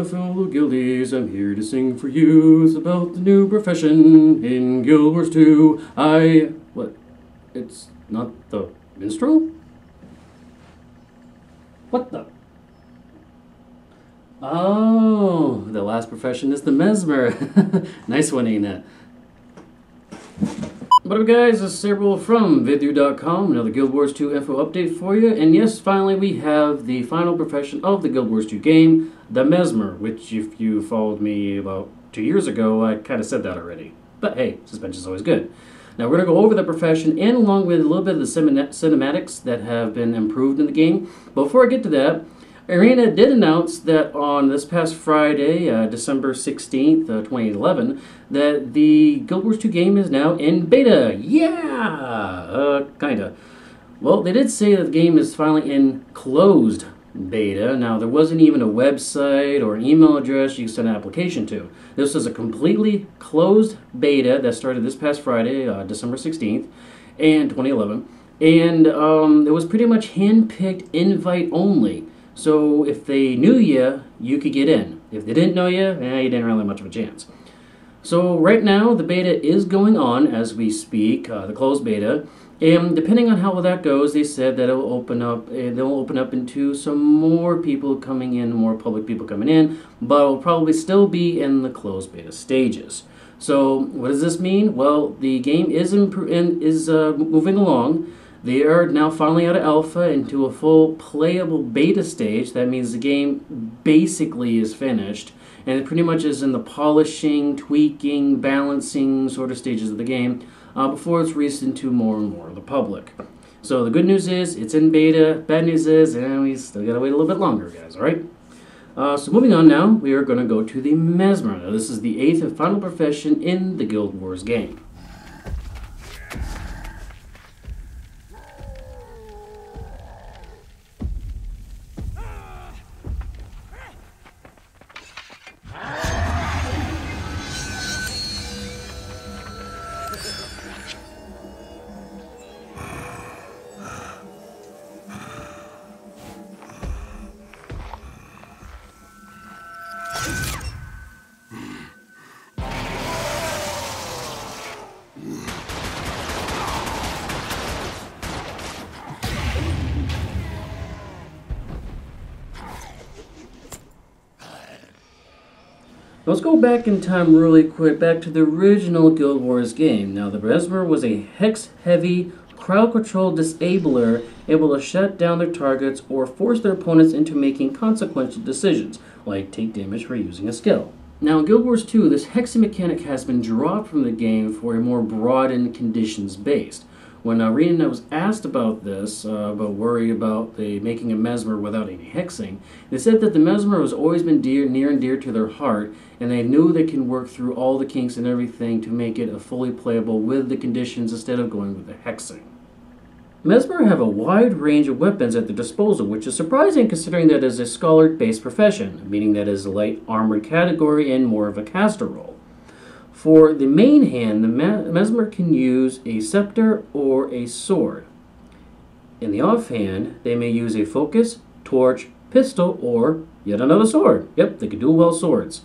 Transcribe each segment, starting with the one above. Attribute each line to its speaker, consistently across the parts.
Speaker 1: my fellow guildies, I'm here to sing for you. It's about the new profession in Guild Wars 2. What? It's not the minstrel? What the? Oh, the last profession is the Mesmer. Nice one, ain't it? What up guys, this is Sabre from vidu.com, another Guild Wars 2 info update for you. And yes, finally we have the final profession of the Guild Wars 2 game, the Mesmer, which if you followed me about 2 years ago, I kind of said that already. But hey, suspension is always good. Now we're going to go over the profession and along with a little bit of the cinematics that have been improved in the game. But before I get to that, Arena did announce that on this past Friday, December 16th, 2011, that the Guild Wars 2 game is now in beta. Yeah! Kinda. Well, they did say that the game is finally in closed beta. Now, there wasn't even a website or an email address you can send an application to. This is a completely closed beta that started this past Friday, December 16th, and 2011. And it was pretty much hand-picked invite only. So if they knew you, you could get in. If they didn't know you, you didn't really have much of a chance. So right now, the beta is going on as we speak, the closed beta. And depending on how that goes, they said that it'll open up. They'll open up into some more people coming in, more public people coming in, but it'll probably still be in the closed beta stages. So what does this mean? Well, the game is moving along. They are now finally out of alpha into a full playable beta stage. That means the game basically is finished. And it pretty much is in the polishing, tweaking, balancing sort of stages of the game before it's released into more and more of the public. So the good news is it's in beta. Bad news is we still gotta wait a little bit longer, guys, alright? So moving on now, we are going to go to the Mesmer. Now this is the 8th and final profession in the Guild Wars game. Let's go back in time really quick, back to the original Guild Wars game. Now, the Mesmer was a hex-heavy, crowd-control disabler able to shut down their targets or force their opponents into making consequential decisions, like take damage for using a skill. Now, in Guild Wars 2, this hexing mechanic has been dropped from the game for a more broadened conditions-based. When Arena was asked about this, about worry about making a Mesmer without any hexing, they said that the Mesmer has always been near and dear to their heart, and they knew they can work through all the kinks and everything to make it a fully playable with the conditions instead of going with the hexing. Mesmer have a wide range of weapons at their disposal, which is surprising considering that it is a scholar-based profession, meaning that it is a light armored category and more of a caster role. For the main hand, the Mesmer can use a scepter or a sword. In the offhand, they may use a focus, torch, pistol, or yet another sword. Yep, they can dual wield swords.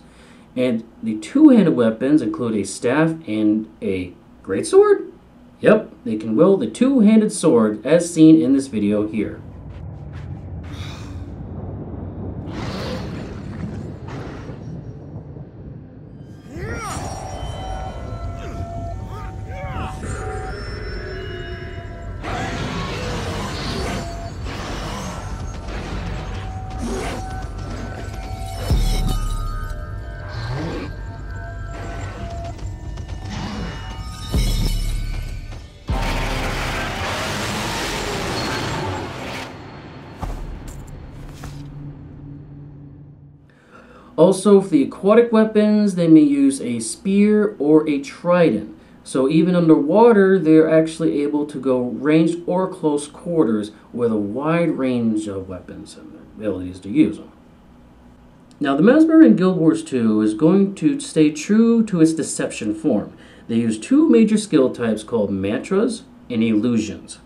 Speaker 1: And the two-handed weapons include a staff and a greatsword. Yep, they can wield the two-handed sword as seen in this video here. Also, for the aquatic weapons, they may use a spear or a trident. So even underwater, they're actually able to go ranged or close quarters with a wide range of weapons and abilities to use them. Now, the Mesmer in Guild Wars 2 is going to stay true to its deception form. They use two major skill types called mantras and illusions.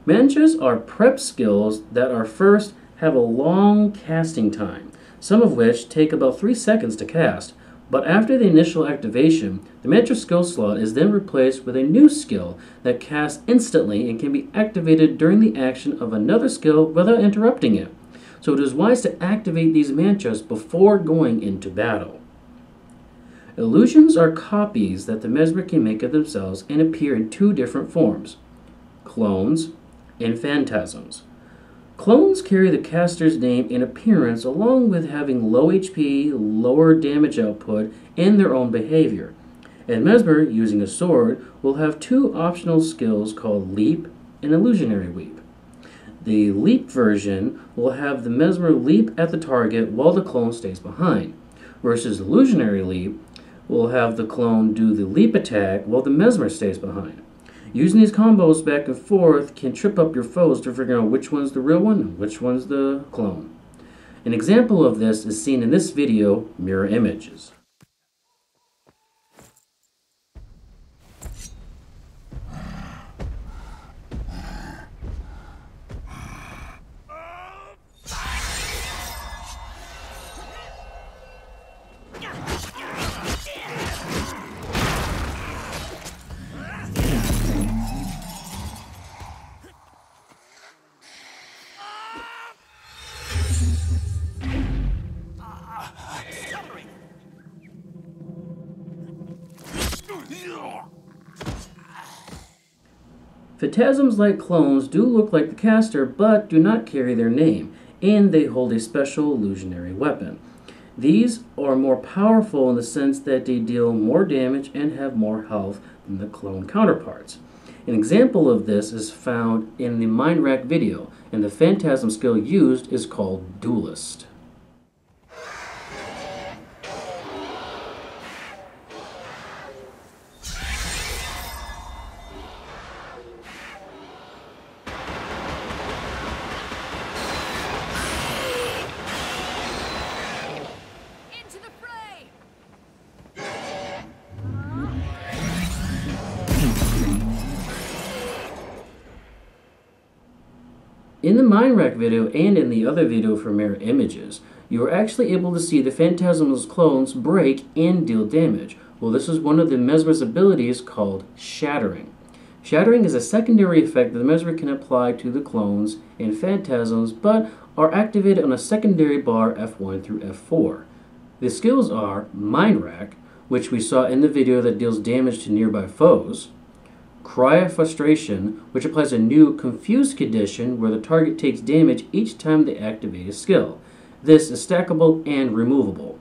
Speaker 1: Mantras are prep skills that are first have a long casting time. some of which take about 3 seconds to cast. But after the initial activation, the mantra skill slot is then replaced with a new skill that casts instantly and can be activated during the action of another skill without interrupting it. So it is wise to activate these mantras before going into battle. Illusions are copies that the Mesmer can make of themselves and appear in 2 different forms: clones and phantasms. Clones carry the caster's name and appearance along with having low HP, lower damage output, and their own behavior. And Mesmer, using a sword, will have 2 optional skills called Leap and Illusionary Leap. The Leap version will have the Mesmer leap at the target while the clone stays behind, versus Illusionary Leap will have the clone do the leap attack while the Mesmer stays behind. Using these combos back and forth can trip up your foes to figure out which one's the real one and which one's the clone. An example of this is seen in this video, Mirror Images. Phantasms like clones do look like the caster, but do not carry their name, and they hold a special illusionary weapon. These are more powerful in the sense that they deal more damage and have more health than the clone counterparts. An example of this is found in the Mind Rack video, and the phantasm skill used is called Duelist. In the Mind Rack video and in the other video for Mirror Images, you are actually able to see the Phantasm's clones break and deal damage. Well, this is one of the Mesmer's abilities called Shattering. Shattering is a secondary effect that the Mesmer can apply to the clones and Phantasms, but are activated on a secondary bar F1 through F4. The skills are Mind Rack, which we saw in the video that deals damage to nearby foes, Cry of Frustration, which applies a new Confused condition where the target takes damage each time they activate a skill. This is stackable and removable.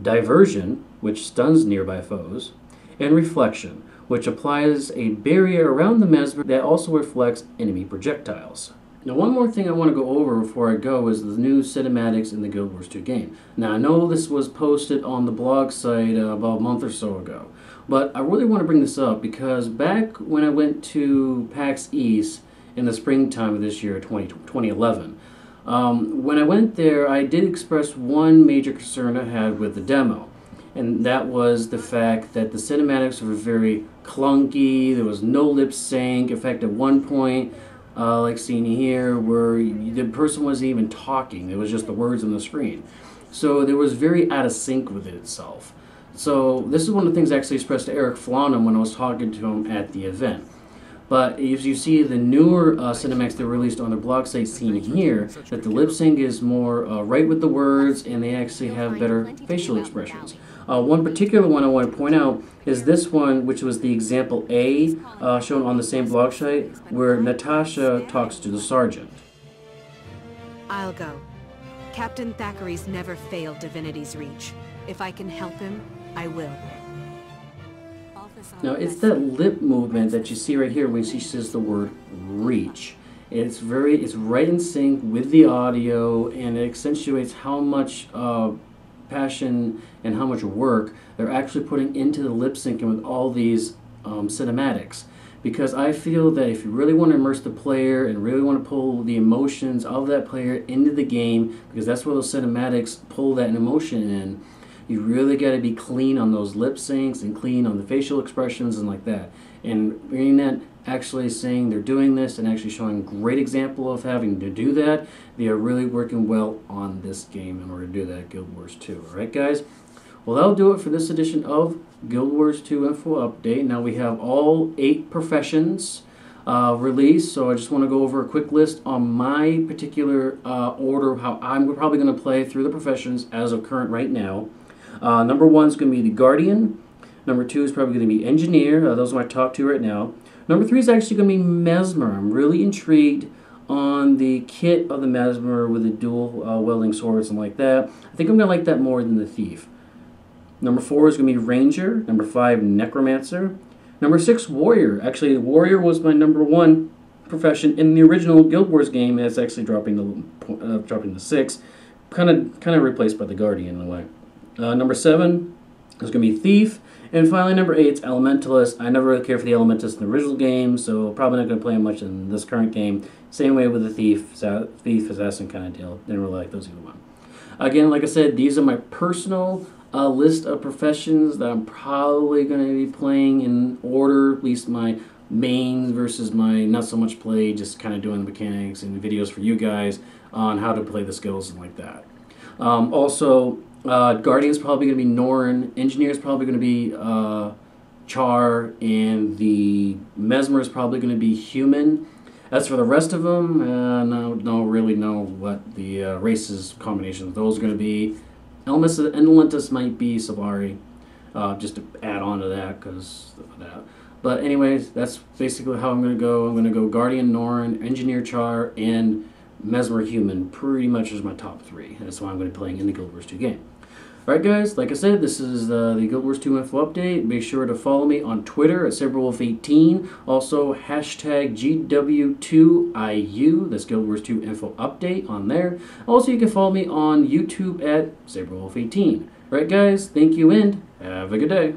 Speaker 1: Diversion, which stuns nearby foes, and Reflection, which applies a barrier around the Mesmer that also reflects enemy projectiles. Now, one more thing I want to go over before I go is the new cinematics in the Guild Wars 2 game. Now, I know this was posted on the blog site about a month or so ago, but I really want to bring this up because back when I went to PAX East in the springtime of this year, 2011, when I went there, I did express one major concern I had with the demo, and that was the fact that the cinematics were very clunky. There was no lip sync. In fact, at one point, like seen here, where the person wasn't even talking. It was just the words on the screen. So it was very out of sync with itself. So this is one of the things I actually expressed to Eric Flonham when I was talking to him at the event. But as you see the newer cinematics that were released on their blog site seen here, that the lip sync is more right with the words and they actually have better facial expressions. One particular one I want to point out is this one, which was the example A shown on the same blog site, where Natasha talks to the sergeant.
Speaker 2: I'll go. Captain Thackeray's never failed Divinity's Reach. If I can help him, I will.
Speaker 1: Now, it's that lip movement that you see right here when she says the word reach. It's right in sync with the audio, and it accentuates how much passion and how much work they're actually putting into the lip syncing with all these cinematics. Because I feel that if you really want to immerse the player and really want to pull the emotions of that player into the game, because that's where those cinematics pull that emotion in, you really got to be clean on those lip syncs and clean on the facial expressions and like that. And bringing that, actually saying they're doing this and actually showing a great example of having to do that, they are really working well on this game in order to do that, Guild Wars 2. Alright guys? Well, that'll do it for this edition of Guild Wars 2 Info Update. Now we have all 8 professions released, so I just want to go over a quick list on my particular order of how I'm probably going to play through the professions as of current right now. Number 1 is going to be the Guardian. Number 2 is probably going to be Engineer. Those are my top 2 right now. Number 3 is actually going to be Mesmer. I'm really intrigued on the kit of the Mesmer with the dual welding swords and like that. I think I'm going to like that more than the Thief. Number 4 is going to be Ranger. Number 5, Necromancer. Number 6, Warrior. Actually, Warrior was my number 1 profession in the original Guild Wars game. It's actually dropping to 6, kind of replaced by the Guardian in a way. Number 7 is going to be Thief. And finally, number 8 is Elementalist. I never really cared for the Elementalist in the original game, so probably not going to play him much in this current game. Same way with the Thief, Assassin kind of deal. Didn't really like those either one. Again, like I said, these are my personal list of professions that I'm probably going to be playing in order, at least my mains versus my not so much play, just kind of doing the mechanics and videos for you guys on how to play the skills and like that. Guardian's probably going to be Norn, Engineer's probably going to be Char, and the Mesmer is probably going to be Human. As for the rest of them, don't really know what the races combinations of those are going to be. Elementus might be Sabre, just to add on to that, because of that. But anyways, that's basically how I'm going to go. I'm going to go Guardian, Norn, Engineer, Char, and Mesmer, Human. Pretty much is my top 3. That's why I'm going to be playing in the Guild Wars 2 game. Alright guys, like I said, this is the Guild Wars 2 Info Update. Make sure to follow me on Twitter at SabreWolf18. Also, hashtag GW2IU. That's Guild Wars 2 Info Update on there. Also, you can follow me on YouTube at SabreWolf18. Alright guys, thank you and have a good day.